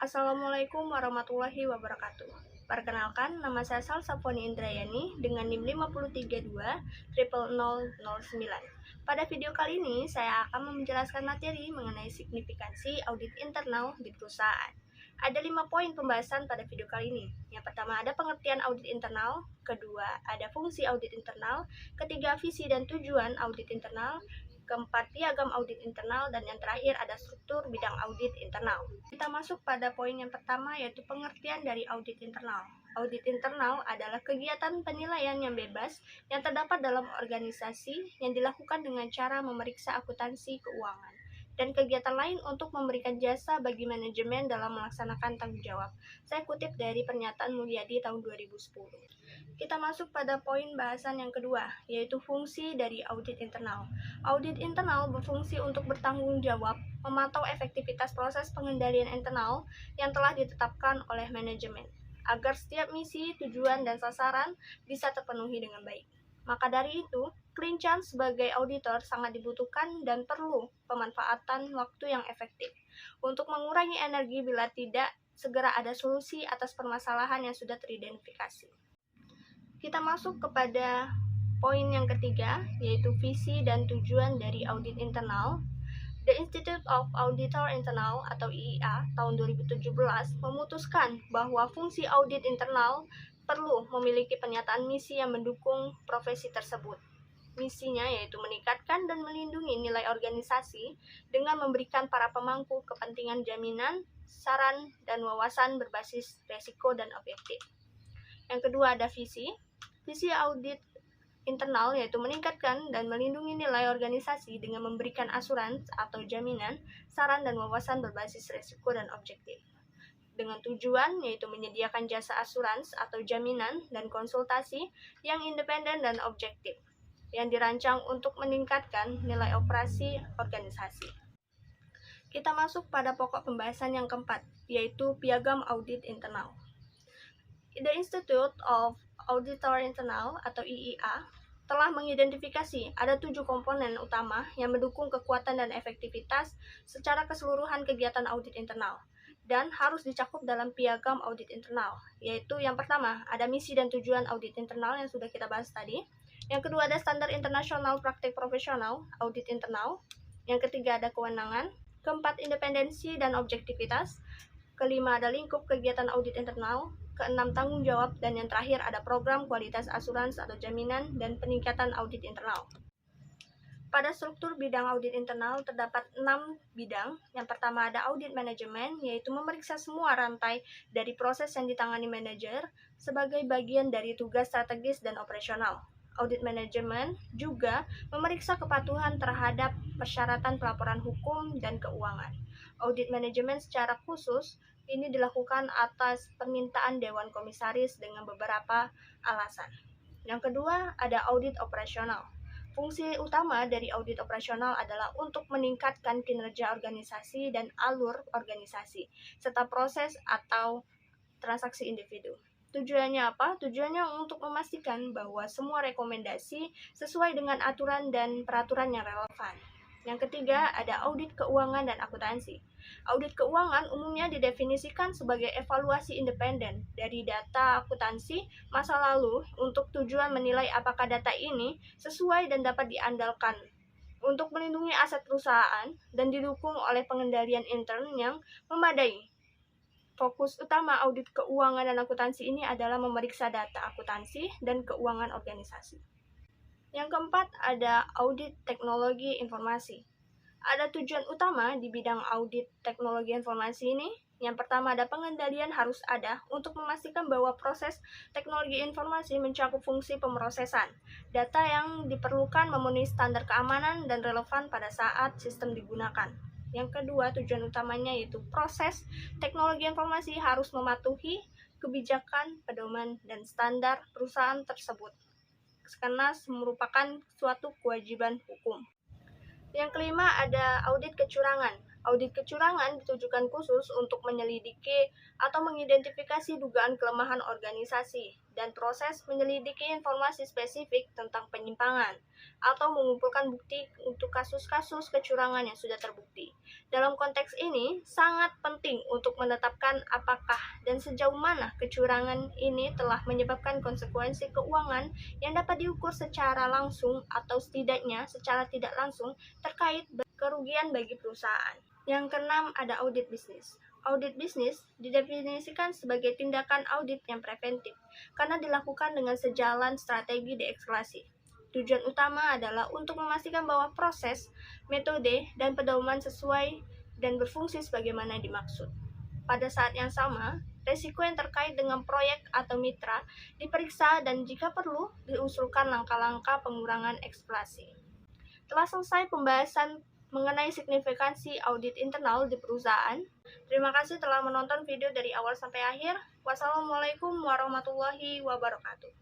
Assalamualaikum warahmatullahi wabarakatuh. Perkenalkan, nama saya Salsafoni Indrayani dengan NIM 532000009. Pada video kali ini, saya akan menjelaskan materi mengenai signifikansi audit internal di perusahaan. Ada 5 poin pembahasan pada video kali ini. Yang pertama ada pengertian audit internal, kedua ada fungsi audit internal, ketiga visi dan tujuan audit internal, keempat piagam audit internal, dan yang terakhir ada struktur bidang audit internal. Kita masuk pada poin yang pertama, yaitu pengertian dari audit internal. Audit internal adalah kegiatan penilaian yang bebas yang terdapat dalam organisasi yang dilakukan dengan cara memeriksa akuntansi keuangan dan kegiatan lain untuk memberikan jasa bagi manajemen dalam melaksanakan tanggung jawab. Saya kutip dari pernyataan Mulyadi tahun 2010. Kita masuk pada poin bahasan yang kedua, yaitu fungsi dari audit internal. Audit internal berfungsi untuk bertanggung jawab, memantau efektivitas proses pengendalian internal yang telah ditetapkan oleh manajemen, agar setiap misi, tujuan, dan sasaran bisa terpenuhi dengan baik. Maka dari itu, kelincahan sebagai auditor sangat dibutuhkan dan perlu pemanfaatan waktu yang efektif untuk mengurangi energi bila tidak segera ada solusi atas permasalahan yang sudah teridentifikasi. Kita masuk kepada poin yang ketiga, yaitu visi dan tujuan dari audit internal. The Institute of Auditor Internal atau IIA tahun 2017 memutuskan bahwa fungsi audit internal perlu memiliki pernyataan misi yang mendukung profesi tersebut. Misinya yaitu meningkatkan dan melindungi nilai organisasi dengan memberikan para pemangku kepentingan jaminan, saran, dan wawasan berbasis resiko dan objektif. Yang kedua ada visi. Visi audit internal yaitu meningkatkan dan melindungi nilai organisasi dengan memberikan asuransi atau jaminan, saran, dan wawasan berbasis resiko dan objektif. Dengan tujuan yaitu menyediakan jasa asuransi atau jaminan dan konsultasi yang independen dan objektif, yang dirancang untuk meningkatkan nilai operasi organisasi. Kita masuk pada pokok pembahasan yang keempat, yaitu piagam audit internal. The Institute of Auditor Internal atau IIA telah mengidentifikasi ada 7 komponen utama yang mendukung kekuatan dan efektivitas secara keseluruhan kegiatan audit internal dan harus dicakup dalam piagam audit internal, yaitu yang pertama ada misi dan tujuan audit internal yang sudah kita bahas tadi. Yang kedua ada standar internasional praktik profesional audit internal. Yang ketiga ada kewenangan. Keempat independensi dan objektivitas. Kelima ada lingkup kegiatan audit internal. Keenam tanggung jawab, dan yang terakhir ada program kualitas asuransi atau jaminan dan peningkatan audit internal. Pada struktur bidang audit internal terdapat 6 bidang. Yang pertama ada audit manajemen, yaitu memeriksa semua rantai dari proses yang ditangani manajer sebagai bagian dari tugas strategis dan operasional. Audit manajemen juga memeriksa kepatuhan terhadap persyaratan pelaporan hukum dan keuangan. Audit manajemen secara khusus ini dilakukan atas permintaan Dewan Komisaris dengan beberapa alasan. Yang kedua, ada audit operasional. Fungsi utama dari audit operasional adalah untuk meningkatkan kinerja organisasi dan alur organisasi, serta proses atau transaksi individu. Tujuannya apa? Tujuannya untuk memastikan bahwa semua rekomendasi sesuai dengan aturan dan peraturan yang relevan. Yang ketiga, ada audit keuangan dan akuntansi. Audit keuangan umumnya didefinisikan sebagai evaluasi independen dari data akuntansi masa lalu untuk tujuan menilai apakah data ini sesuai dan dapat diandalkan untuk melindungi aset perusahaan dan didukung oleh pengendalian intern yang memadai. Fokus utama audit keuangan dan akuntansi ini adalah memeriksa data akuntansi dan keuangan organisasi. Yang keempat, ada audit teknologi informasi. Ada tujuan utama di bidang audit teknologi informasi ini. Yang pertama ada pengendalian harus ada untuk memastikan bahwa proses teknologi informasi mencakup fungsi pemrosesan data yang diperlukan memenuhi standar keamanan dan relevan pada saat sistem digunakan. Yang kedua, tujuan utamanya yaitu proses teknologi informasi harus mematuhi kebijakan, pedoman, dan standar perusahaan tersebut, karena merupakan suatu kewajiban hukum. Yang kelima ada audit kecurangan. Audit kecurangan ditujukan khusus untuk menyelidiki atau mengidentifikasi dugaan kelemahan organisasi dan proses menyelidiki informasi spesifik tentang penyimpangan atau mengumpulkan bukti untuk kasus-kasus kecurangan yang sudah terbukti. Dalam konteks ini, sangat penting untuk menetapkan apakah dan sejauh mana kecurangan ini telah menyebabkan konsekuensi keuangan yang dapat diukur secara langsung atau setidaknya secara tidak langsung terkait kerugian bagi perusahaan. Yang keenam, ada audit bisnis. Audit bisnis didefinisikan sebagai tindakan audit yang preventif karena dilakukan dengan sejalan strategi deeskalasi. Tujuan utama adalah untuk memastikan bahwa proses, metode, dan pedoman sesuai dan berfungsi sebagaimana dimaksud. Pada saat yang sama, resiko yang terkait dengan proyek atau mitra diperiksa dan jika perlu diusulkan langkah-langkah pengurangan eskalasi. Telah selesai pembahasan mengenai signifikansi audit internal di perusahaan. Terima kasih telah menonton video dari awal sampai akhir. Wassalamualaikum warahmatullahi wabarakatuh.